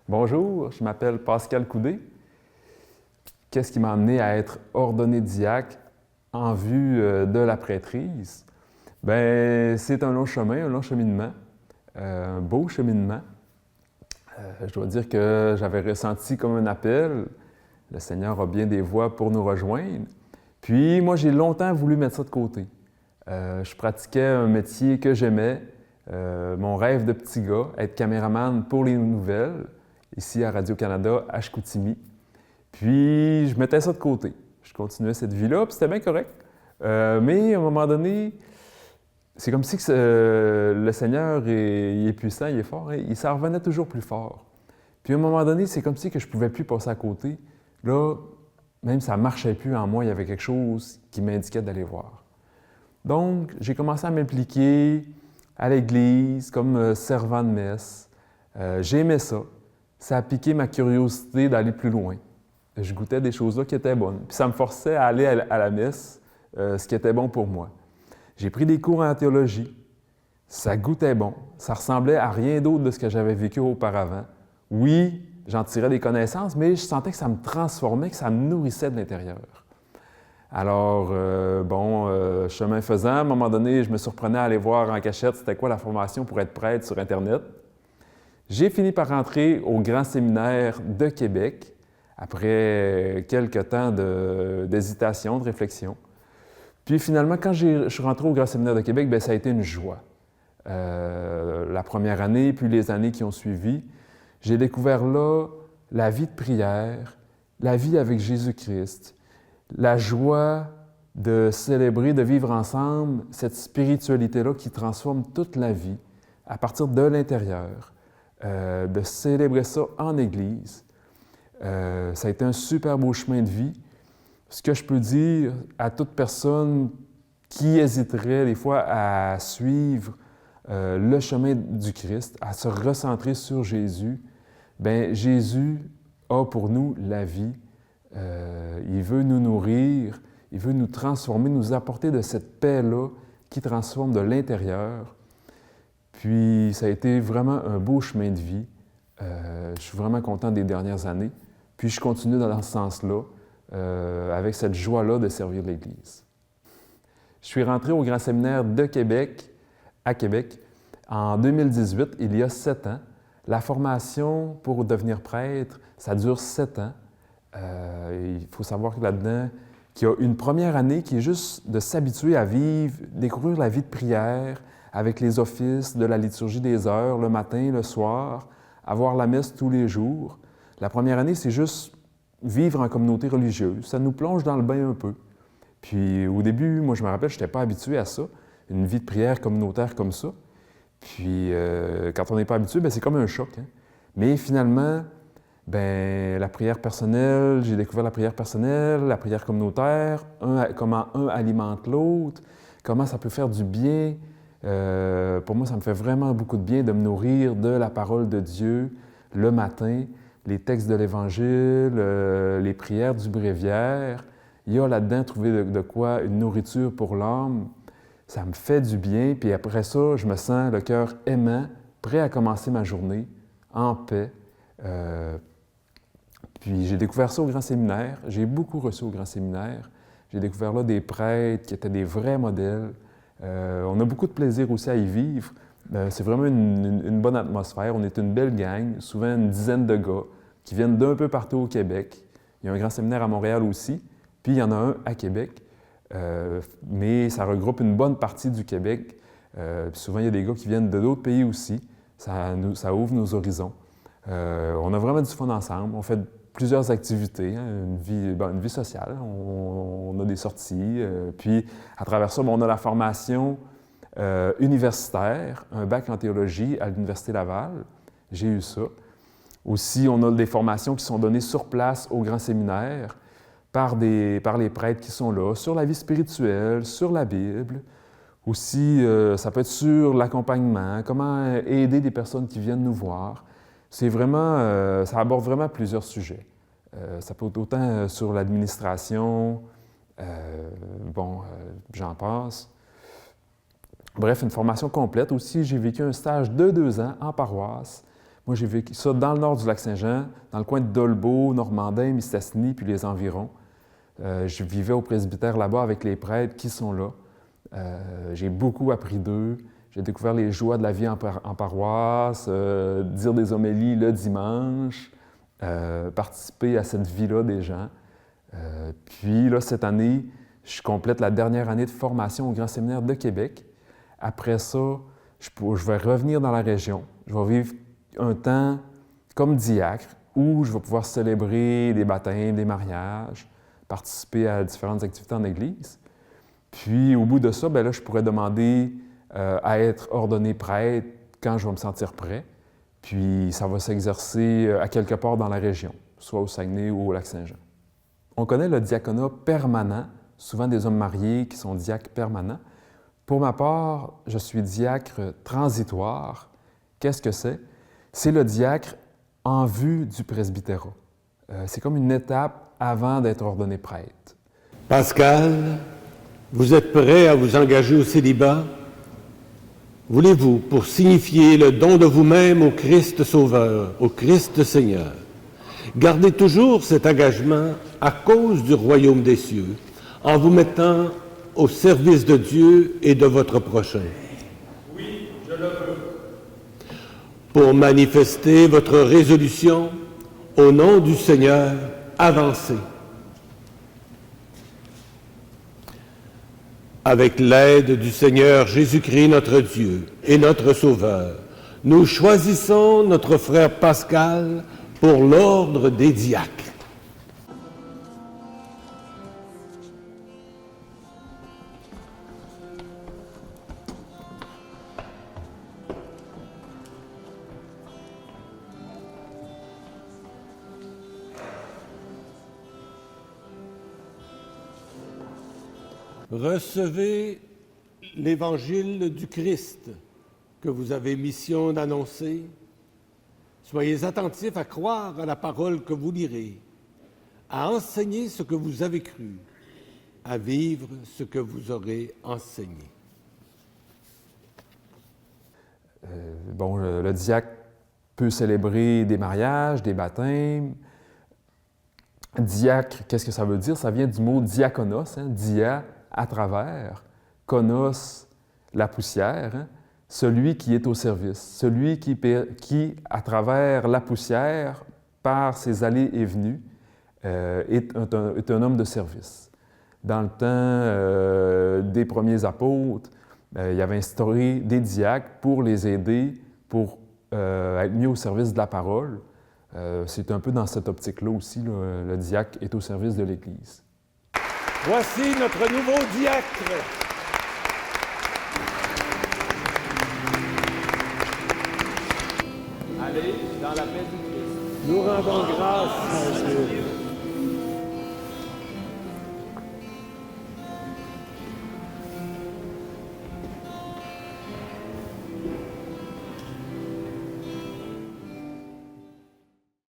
Bonjour, je m'appelle Pascal Coudé. Qu'est-ce qui m'a amené à être ordonné diacre en vue de la prêtrise? Bien, c'est un long chemin, un long cheminement, un beau cheminement. Je dois dire que j'avais ressenti comme un appel. Le Seigneur a bien des voies pour nous rejoindre. Puis moi, j'ai longtemps voulu mettre ça de côté. Je pratiquais un métier que j'aimais, mon rêve de petit gars, être caméraman pour les nouvelles, ici à Radio-Canada, à Chicoutimi. Puis, je mettais ça de côté. Je continuais cette vie-là, puis c'était bien correct. Mais à un moment donné, c'est comme si le Seigneur il est puissant, il est fort, hein, ça revenait toujours plus fort. Puis à un moment donné, c'est comme si que je ne pouvais plus passer à côté. Là, même ça ne marchait plus en moi, il y avait quelque chose qui m'indiquait d'aller voir. Donc, j'ai commencé à m'impliquer à l'église comme servant de messe. J'aimais ça. Ça a piqué ma curiosité d'aller plus loin. Je goûtais des choses là qui étaient bonnes. Puis ça me forçait à aller à la messe, ce qui était bon pour moi. J'ai pris des cours en théologie. Ça goûtait bon. Ça ressemblait à rien d'autre de ce que j'avais vécu auparavant. Oui, j'en tirais des connaissances, mais je sentais que ça me transformait, que ça me nourrissait de l'intérieur. Alors, chemin faisant, à un moment donné, je me surprenais à aller voir en cachette c'était quoi la formation pour être prêtre sur Internet. J'ai fini par rentrer au Grand Séminaire de Québec, après quelques temps d'hésitation, de réflexion. Puis finalement, quand je suis rentré au Grand Séminaire de Québec, bien, ça a été une joie. La première année, puis les années qui ont suivi, j'ai découvert là la vie de prière, la vie avec Jésus-Christ, la joie de célébrer, de vivre ensemble cette spiritualité-là qui transforme toute la vie à partir de l'intérieur, de célébrer ça en Église. Ça a été un super beau chemin de vie. Ce que je peux dire à toute personne qui hésiterait des fois à suivre le chemin du Christ, à se recentrer sur Jésus, bien, Jésus a pour nous la vie. Il veut nous nourrir, il veut nous transformer, nous apporter de cette paix-là qui transforme de l'intérieur. Puis, ça a été vraiment un beau chemin de vie. Je suis vraiment content des dernières années. Puis, je continue dans ce sens-là, avec cette joie-là de servir l'Église. Je suis rentré au Grand Séminaire de Québec, à Québec, en 2018, il y a 7 ans. La formation pour devenir prêtre, ça dure 7 ans. Il faut savoir que là-dedans, qu'il y a une première année qui est juste de s'habituer à vivre, découvrir la vie de prière avec les offices de la liturgie des heures, le matin, le soir, avoir la messe tous les jours. La première année, c'est juste vivre en communauté religieuse. Ça nous plonge dans le bain un peu. Puis au début, moi, je me rappelle, je n'étais pas habitué à ça, une vie de prière communautaire comme ça. Puis quand on n'est pas habitué, bien, c'est comme un choc. Hein? Mais finalement, bien, la prière personnelle, j'ai découvert la prière personnelle, la prière communautaire, comment un alimente l'autre, comment ça peut faire du bien. Pour moi, ça me fait vraiment beaucoup de bien de me nourrir de la parole de Dieu le matin, les textes de l'Évangile, les prières du bréviaire. Il y a là-dedans trouver de quoi une nourriture pour l'âme. Ça me fait du bien, puis après ça, je me sens le cœur aimant, prêt à commencer ma journée, en paix. Puis j'ai découvert ça au Grand Séminaire. J'ai beaucoup reçu au Grand Séminaire. J'ai découvert là des prêtres qui étaient des vrais modèles. On a beaucoup de plaisir aussi à y vivre. C'est vraiment une bonne atmosphère. On est une belle gang, souvent une dizaine de gars qui viennent d'un peu partout au Québec. Il y a un grand séminaire à Montréal aussi, puis il y en a un à Québec. Mais ça regroupe une bonne partie du Québec. Puis souvent, il y a des gars qui viennent de d'autres pays aussi. Ça ouvre nos horizons. On a vraiment du fun ensemble. On fait plusieurs activités, hein, une vie sociale. On a des sorties. Puis, à travers ça, on a la formation universitaire, un bac en théologie à l'Université Laval. J'ai eu ça. Aussi, on a des formations qui sont données sur place au Grand Séminaire par les prêtres qui sont là, sur la vie spirituelle, sur la Bible. Aussi, ça peut être sur l'accompagnement, comment aider des personnes qui viennent nous voir. C'est vraiment, ça aborde vraiment plusieurs sujets. Ça peut être autant sur l'administration, j'en passe. Bref, une formation complète. Aussi, j'ai vécu un stage de 2 ans en paroisse Moi, j'ai vécu ça dans le nord du Lac-Saint-Jean, dans le coin de Dolbeau, Normandin, Mistassini, puis les environs. Je vivais au presbytère là-bas avec les prêtres qui sont là. J'ai beaucoup appris d'eux. J'ai découvert les joies de la vie en paroisse, dire des homélies le dimanche, participer à cette vie-là des gens. Puis là, cette année, je complète la dernière année de formation au Grand Séminaire de Québec. Après ça, je vais revenir dans la région. Je vais vivre un temps comme diacre où je vais pouvoir célébrer des baptêmes, des mariages, participer à différentes activités en Église. Puis, au bout de ça, bien là, je pourrais demander à être ordonné prêtre quand je vais me sentir prêt. Puis, ça va s'exercer à quelque part dans la région, soit au Saguenay ou au Lac-Saint-Jean. On connaît le diaconat permanent, souvent des hommes mariés qui sont diacres permanents. Pour ma part, je suis diacre transitoire. Qu'est-ce que c'est? C'est le diacre en vue du presbytérat. C'est comme une étape avant d'être ordonné prêtre. Pascal, vous êtes prêt à vous engager au célibat? Voulez-vous, pour signifier le don de vous-même au Christ Sauveur, au Christ Seigneur, garder toujours cet engagement à cause du royaume des cieux, en vous mettant au service de Dieu et de votre prochain? Oui, je le veux. Pour manifester votre résolution, au nom du Seigneur, avancez. Avec l'aide du Seigneur Jésus-Christ, notre Dieu et notre Sauveur, nous choisissons notre frère Pascal pour l'ordre des diacres. Recevez l'Évangile du Christ que vous avez mission d'annoncer. Soyez attentifs à croire à la parole que vous lirez, à enseigner ce que vous avez cru, à vivre ce que vous aurez enseigné. Le diacre peut célébrer des mariages, des baptêmes. Diacre, qu'est-ce que ça veut dire? Ça vient du mot diakonos, dia, à travers, konos, la poussière, celui qui est au service, celui qui, à travers la poussière, par ses allées et venues, est un homme de service. Dans le temps des premiers apôtres, il avait instauré des diacres pour les aider, pour être mis au service de la parole. C'est un peu dans cette optique-là aussi, là, le diacre est au service de l'Église. Voici notre nouveau diacre. Allez dans la paix du Christ. Nous rendons grâce à Dieu.